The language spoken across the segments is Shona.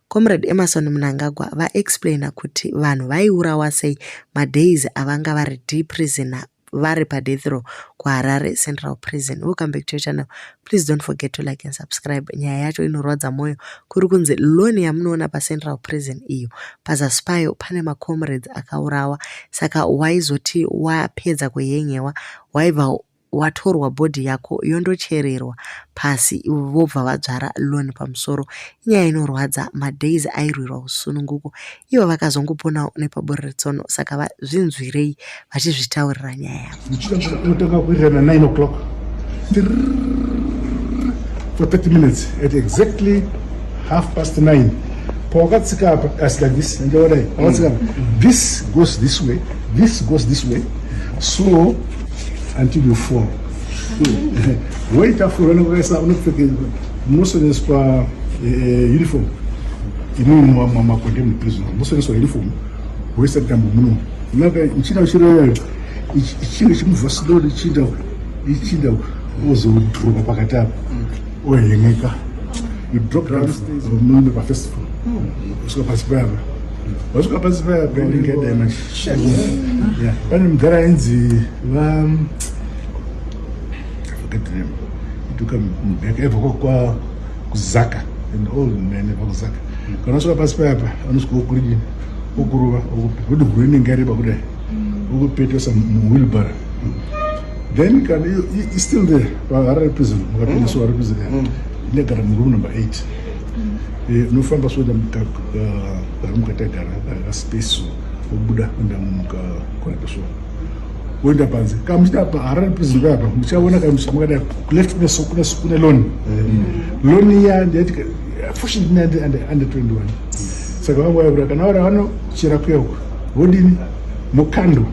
Comrade Emmerson Mnangagwa va-explaina kuti vanhu vaiurawa sei madays avanga vari deep prisoner vari pa-death row kuHarare Central Prison. Welcome back to your channel. Please don't forget to like and subscribe. Nyaya yacho inorwadza moyo kuri kunzi loan yamunoona pa-Central Prison iyo pazasi payo pane macomrades akaurawa. Saka waizoti wapedza kuyenyewa waibva watorwa bhodhi yako yondochererwa pasi vobva vadzvara loan pamsoro. Inyaya inorwadza, madays airwirwa kusununguko, ivo vakazongopona nepaburi retsono. Saka zvinzwirei vachizvitaurira nyaya yavo. Unotanga kuita 9 o'clock for 30 minutes at exactly 9:30. Pawakatsika apa as like this, and this goes this way, this goes this way, so until you fall. Wait after when you start most of this uniform. You know, mama condemned prison. Most of this uniform. We said them no. Naga in China shiro ichi move slowly ichi was drop pakata. Oh yengeka. You drop down no pa festival. Usko pasipaba. Usko pasipaba bending get them. Yeah. When there enzi I forget the name. It come back ever kwa kuzaka and all men ever kuzaka. Kana so pasipaba anusko kuriji. Ukuruba ukudu greening gari bagude ukupetwa some wheelbarrow. Then he's still there Harare prison mukapinda so Harare prison ile gara room number 8 no famba so da mukatagara space ubuda unda muka kwenda so wenda panze kamchita pa Harare prison baba muchaona kamshimukada left kuna loan ya ndeti fushi ndende under 21. Saka wangu ya braka na wano chira kuyoko wodini mukando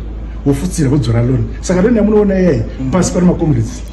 wofutsira kudzora loni. Saka loni yamunoona yeye pasi pari macomrades